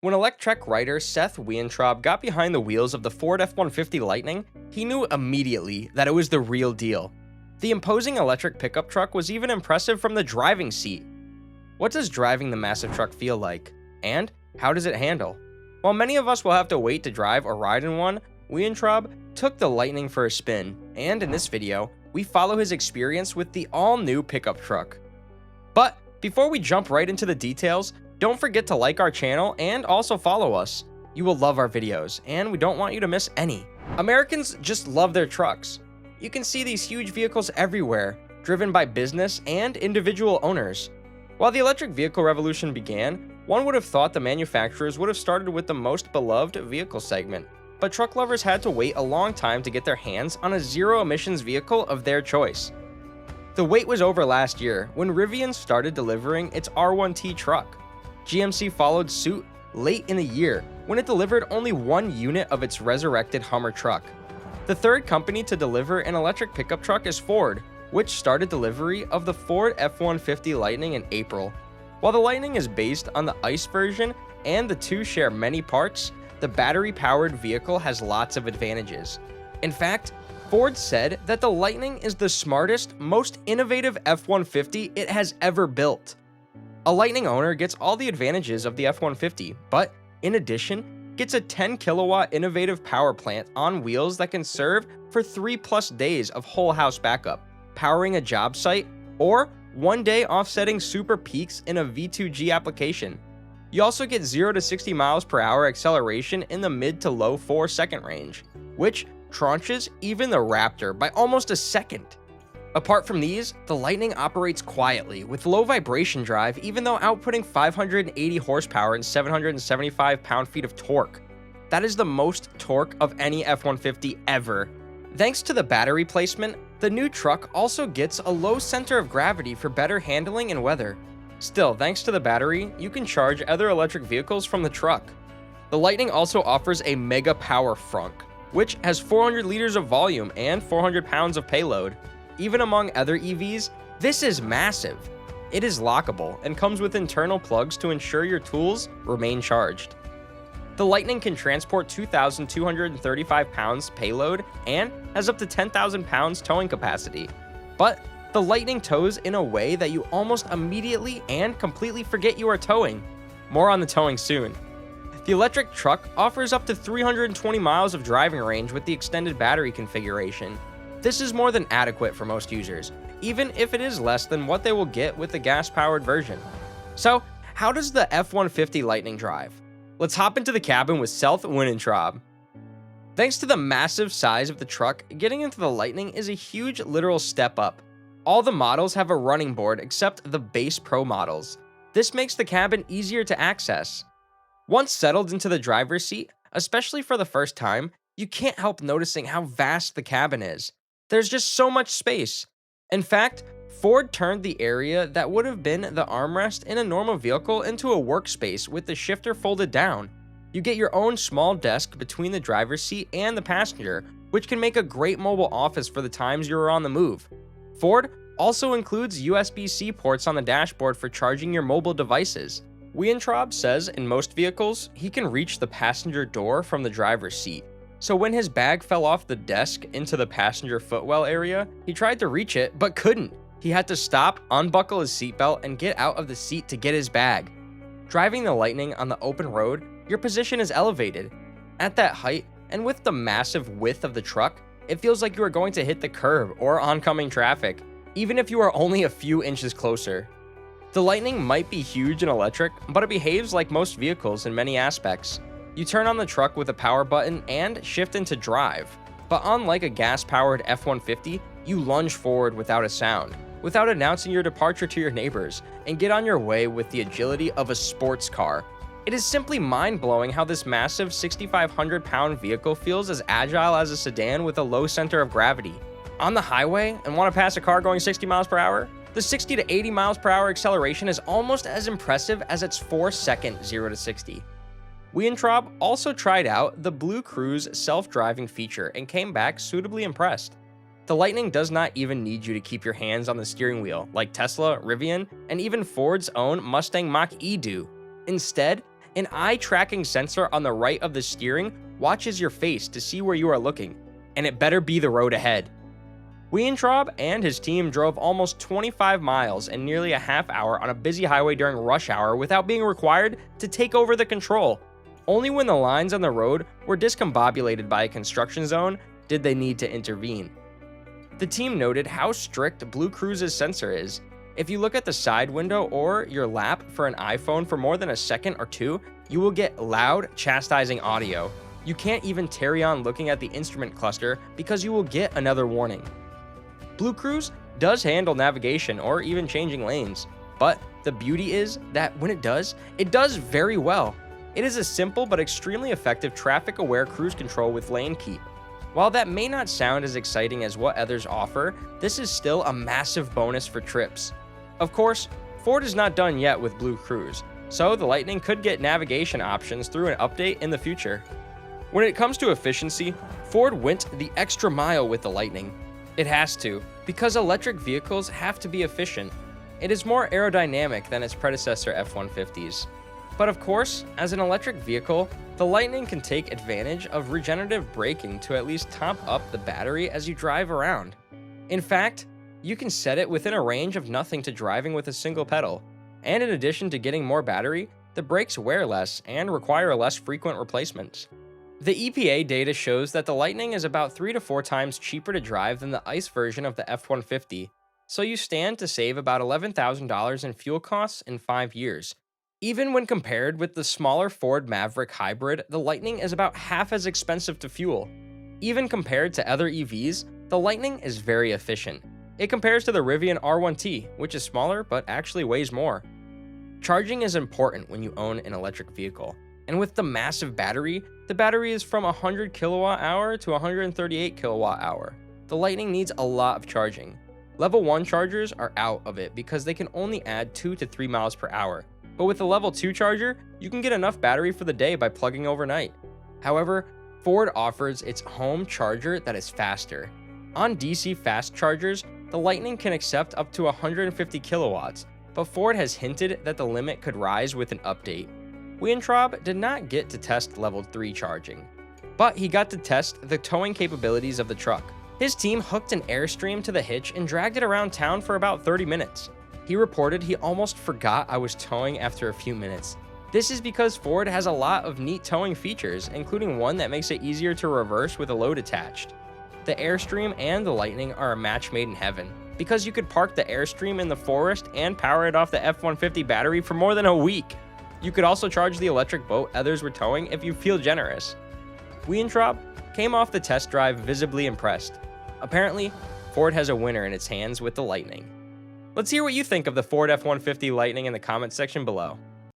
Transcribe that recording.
When Electrek writer Seth Weintraub got behind the wheels of the Ford F-150 Lightning, he knew immediately that it was the real deal. The imposing electric pickup truck was even impressive from the driving seat. What does driving the massive truck feel like? And how does it handle? While many of us will have to wait to drive or ride in one, Weintraub took the Lightning for a spin, and in this video, we follow his experience with the all-new pickup truck. But before we jump right into the details, don't forget to like our channel and also follow us. You will love our videos, and we don't want you to miss any. Americans just love their trucks. You can see these huge vehicles everywhere, driven by business and individual owners. While the electric vehicle revolution began, one would have thought the manufacturers would have started with the most beloved vehicle segment, but truck lovers had to wait a long time to get their hands on a zero-emissions vehicle of their choice. The wait was over last year when Rivian started delivering its R1T truck. GMC followed suit late in the year when it delivered only one unit of its resurrected Hummer truck. The third company to deliver an electric pickup truck is Ford, which started delivery of the Ford F-150 Lightning in April. While the Lightning is based on the ICE version and the two share many parts, the battery-powered vehicle has lots of advantages. In fact, Ford said that the Lightning is the smartest, most innovative F-150 it has ever built. A Lightning owner gets all the advantages of the F-150, but in addition, gets a 10 kilowatt innovative power plant on wheels that can serve for 3+ days of whole house backup, powering a job site, or one day offsetting super peaks in a V2G application. You also get 0 to 60 miles per hour acceleration in the mid to low 4-second range, which tranches even the Raptor by almost a second. Apart from these, the Lightning operates quietly with low vibration drive even though outputting 580 horsepower and 775 pound-feet of torque. That is the most torque of any F-150 ever. Thanks to the battery placement, the new truck also gets a low center of gravity for better handling in weather. Still, thanks to the battery, you can charge other electric vehicles from the truck. The Lightning also offers a mega power frunk, which has 400 liters of volume and 400 pounds of payload. Even among other EVs, this is massive. It is lockable and comes with internal plugs to ensure your tools remain charged. The Lightning can transport 2,235 pounds payload and has up to 10,000 pounds towing capacity. But the Lightning tows in a way that you almost immediately and completely forget you are towing. More on the towing soon. The electric truck offers up to 320 miles of driving range with the extended battery configuration. This is more than adequate for most users, even if it is less than what they will get with the gas-powered version. So, how does the F-150 Lightning drive? Let's hop into the cabin with Seth Weintraub. Thanks to the massive size of the truck, getting into the Lightning is a huge literal step up. All the models have a running board except the base Pro models. This makes the cabin easier to access. Once settled into the driver's seat, especially for the first time, you can't help noticing how vast the cabin is. There's just so much space. In fact, Ford turned the area that would have been the armrest in a normal vehicle into a workspace with the shifter folded down. You get your own small desk between the driver's seat and the passenger, which can make a great mobile office for the times you're on the move. Ford also includes USB-C ports on the dashboard for charging your mobile devices. Weintraub says in most vehicles, he can reach the passenger door from the driver's seat. So when his bag fell off the desk into the passenger footwell area, he tried to reach it, but couldn't. He had to stop, unbuckle his seatbelt, and get out of the seat to get his bag. Driving the Lightning on the open road, your position is elevated. At that height, and with the massive width of the truck, it feels like you are going to hit the curb or oncoming traffic, even if you are only a few inches closer. The Lightning might be huge and electric, but it behaves like most vehicles in many aspects. You turn on the truck with a power button and shift into drive. But unlike a gas-powered F-150, you lunge forward without a sound, without announcing your departure to your neighbors, and get on your way with the agility of a sports car. It is simply mind-blowing how this massive 6,500-pound vehicle feels as agile as a sedan with a low center of gravity. On the highway and want to pass a car going 60 miles per hour? The 60 to 80 miles per hour acceleration is almost as impressive as its 4-second 0 to 60. Weintraub also tried out the Blue Cruise self-driving feature and came back suitably impressed. The Lightning does not even need you to keep your hands on the steering wheel like Tesla, Rivian, and even Ford's own Mustang Mach-E do. Instead, An eye-tracking sensor on the right of the steering watches your face to see where you are looking, and it better be the road ahead. Weintraub and his team drove almost 25 miles in nearly a half hour on a busy highway during rush hour without being required to take over the control. Only when the lines on the road were discombobulated by a construction zone did they need to intervene. The team noted how strict Blue Cruise's sensor is. If you look at the side window or your lap for an iPhone for more than a second or two, you will get loud, chastising audio. You can't even tarry on looking at the instrument cluster because you will get another warning. Blue Cruise does handle navigation or even changing lanes, but the beauty is that when it does very well. It is a simple but extremely effective traffic-aware cruise control with lane keep. While that may not sound as exciting as what others offer, this is still a massive bonus for trips. Of course, Ford is not done yet with Blue Cruise, so the Lightning could get navigation options through an update in the future. When it comes to efficiency, Ford went the extra mile with the Lightning. It has to, because electric vehicles have to be efficient. It is more aerodynamic than its predecessor F-150s. But of course, as an electric vehicle, the Lightning can take advantage of regenerative braking to at least top up the battery as you drive around. In fact, you can set it within a range of nothing to driving with a single pedal. And in addition to getting more battery, the brakes wear less and require less frequent replacements. The EPA data shows that the Lightning is about 3 to 4 times cheaper to drive than the ICE version of the F-150, so you stand to save about $11,000 in fuel costs in 5 years. Even when compared with the smaller Ford Maverick Hybrid, the Lightning is about half as expensive to fuel. Even compared to other EVs, the Lightning is very efficient. It compares to the Rivian R1T, which is smaller but actually weighs more. Charging is important when you own an electric vehicle. And with the massive battery, the battery is from 100 kWh to 138 kWh. The Lightning needs a lot of charging. Level 1 chargers are out of it because they can only add 2 to 3 miles per hour. But with the level 2 charger, you can get enough battery for the day by plugging overnight. However, Ford offers its home charger that is faster. On DC fast chargers, the Lightning can accept up to 150 kilowatts, but Ford has hinted that the limit could rise with an update. Weintraub did not get to test level 3 charging, but he got to test the towing capabilities of the truck. His team hooked an Airstream to the hitch and dragged it around town for about 30 minutes. He reported he almost forgot I was towing after a few minutes. This is because Ford has a lot of neat towing features, including one that makes it easier to reverse with a load attached. The Airstream and the Lightning are a match made in heaven, because you could park the Airstream in the forest and power it off the F-150 battery for more than a week. You could also charge the electric boat others were towing if you feel generous. Weintraub came off the test drive visibly impressed. Apparently, Ford has a winner in its hands with the Lightning. Let's hear what you think of the Ford F-150 Lightning in the comments section below.